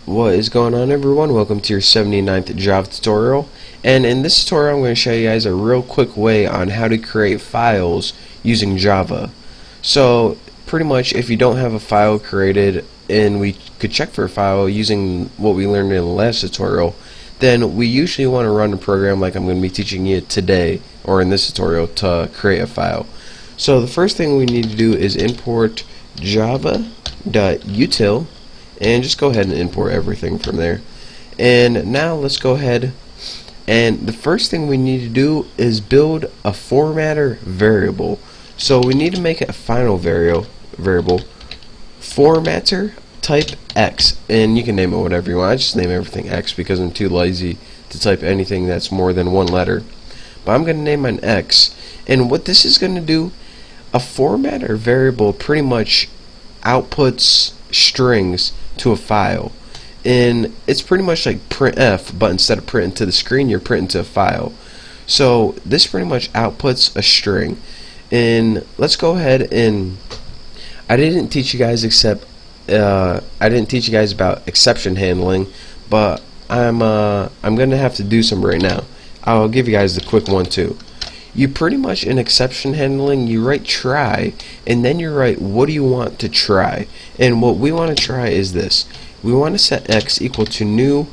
What is going on, everyone? Welcome to your 79th Java tutorial, and in this tutorial I'm going to show you guys a real quick way on how to create files using Java. So pretty much if you don't have a file created and we could check for a file using what we learned in the last tutorial, then we usually want to run a program like I'm going to be teaching you today or in this tutorial to create a file. So the first thing we need to do is import java.util and just go ahead and import everything from there. And now let's go ahead, and the first thing we need to do is build a formatter variable. So we need to make it a final variable formatter type X, and you can name it whatever you want. I just name everything X because I'm too lazy to type anything that's more than one letter, but I'm going to name mine X. And what this is going to do, a formatter variable pretty much outputs strings to a file, and it's pretty much like printf, but instead of printing to the screen you're printing to a file. So this pretty much outputs a string. And let's go ahead, and I didn't teach you guys about exception handling, but I'm gonna have to do some right now. I'll give you guys the quick one too. You pretty much, in exception handling, you write try, and then you write what do you want to try. And what we want to try is this. We want to set X equal to new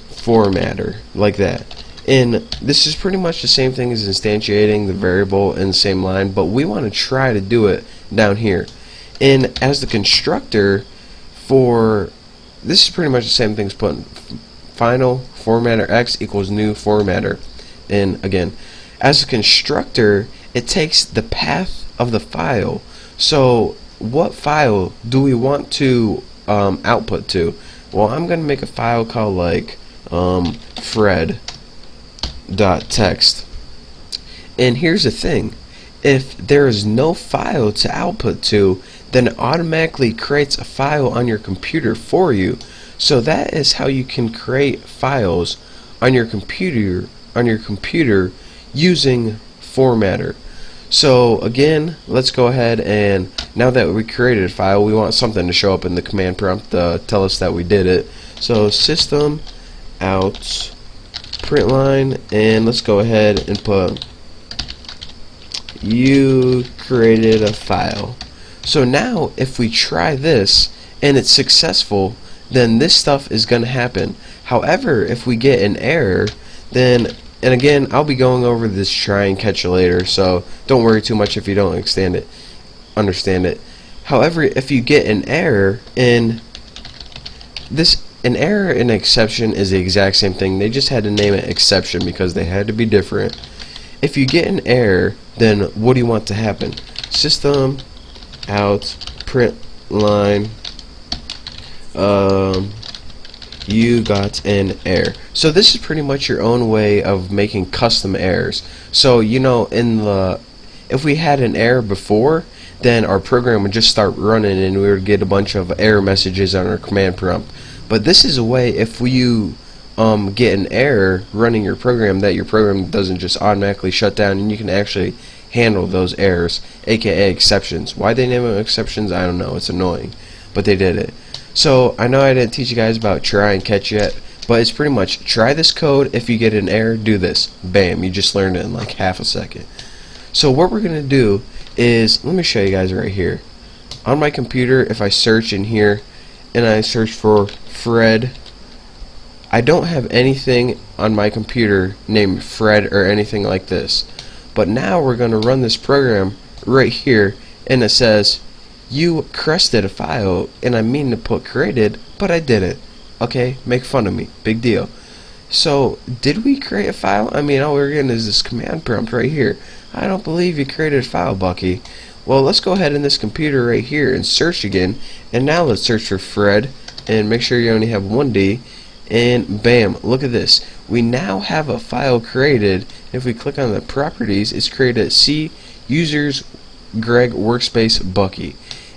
formatter, like that. And this is pretty much the same thing as instantiating the variable in the same line, but we want to try to do it down here. And as the constructor for this is pretty much the same thing as putting final formatter X equals new formatter. And again, as a constructor, it takes the path of the file. So what file do we want to output to? Well, I'm going to make a file called like fred.txt. And here's the thing. If there is no file to output to, then it automatically creates a file on your computer for you. So that is how you can create files on your computer using formatter. So again, let's go ahead, and now that we created a file, we want something to show up in the command prompt to tell us that we did it. So system out println, and let's go ahead and put you created a file. So now if we try this and it's successful, then this stuff is going to happen. However, if we get an error, then, and again, I'll be going over this try and catch later, so don't worry too much if you don't understand it. However, if you get an error, and an error and an exception is the exact same thing. They just had to name it exception because they had to be different. If you get an error, then what do you want to happen? System out println you got an error. So this is pretty much your own way of making custom errors. So you know, if we had an error before, then our program would just start running and we would get a bunch of error messages on our command prompt. But this is a way, if you get an error running your program, that your program doesn't just automatically shut down, and you can actually handle those errors, aka exceptions. Why they name them exceptions, I don't know, it's annoying, but they did it. So I know I didn't teach you guys about try and catch yet, but it's pretty much try this code. If you get an error, do this. Bam, you just learned it in like half a second. So what we're going to do is, let me show you guys right here. On my computer, if I search in here and I search for Fred, I don't have anything on my computer named Fred or anything like this. But now we're going to run this program right here, and it says you crested a file, and I mean to put created, but I didn't. Okay, make fun of me, big deal. So did we create a file? I mean, all we're getting is this command prompt right here. I don't believe you created a file, Bucky. Well, let's go ahead in this computer right here and search again, and now let's search for Fred and make sure you only have one D, and bam, look at this. We now have a file created. If we click on the properties, it's created C users Greg workspace Bucky,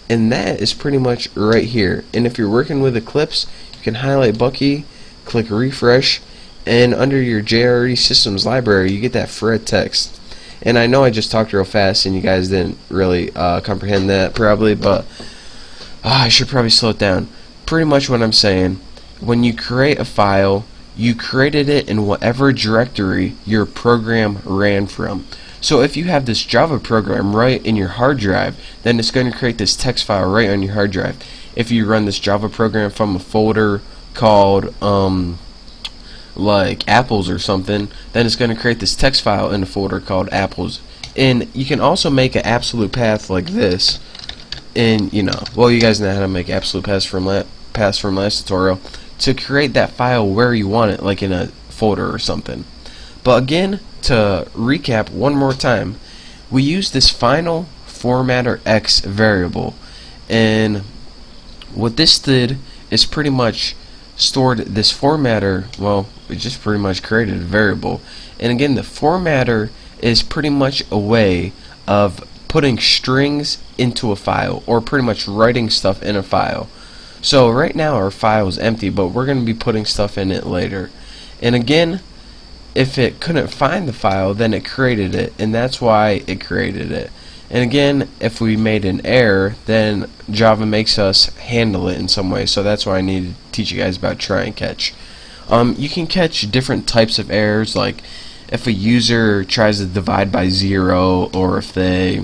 and that is pretty much right here. And if you're working with Eclipse, you can highlight Bucky, click refresh, and under your JRE systems library you get that Fred text. And I know I just talked real fast and you guys didn't really comprehend that probably, but I should probably slow it down. pretty much what I'm saying, when you create a file, you created it in whatever directory your program ran from. So if you have this Java program right in your hard drive, then it's going to create this text file right on your hard drive. If you run this Java program from a folder called like apples or something, then it's going to create this text file in a folder called apples. And you can also make an absolute path like this. And you know, well, you guys know how to make absolute paths from last tutorial, to create that file where you want it, like in a folder or something. But again, to recap one more time, we use this final formatter x variable, and what this did is pretty much stored this formatter. Well, we just pretty much created a variable, and again, the formatter is pretty much a way of putting strings into a file, or pretty much writing stuff in a file. So right now our file is empty, but we're going to be putting stuff in it later. And again, if it couldn't find the file, then it created it, and that's why it created it. And again, if we made an error, then Java makes us handle it in some way. So that's why I need to teach you guys about try and catch. You can catch different types of errors, like if a user tries to divide by 0, or if they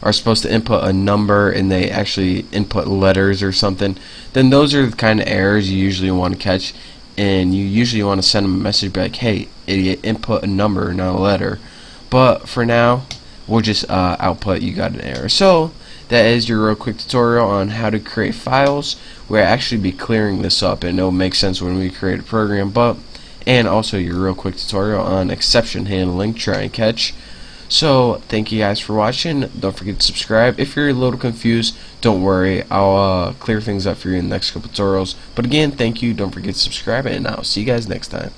are supposed to input a number and they actually input letters or something, then those are the kind of errors you usually want to catch, and you usually want to send them a message like, hey idiot, input a number, not a letter. But for now, we'll just output you got an error. So that is your real quick tutorial on how to create files. We'll actually be clearing this up, and it'll make sense when we create a program. And also your real quick tutorial on exception handling, try and catch. So thank you guys for watching. Don't forget to subscribe. If you're a little confused, don't worry, I'll clear things up for you in the next couple tutorials. But again, thank you, don't forget to subscribe, and I'll see you guys next time.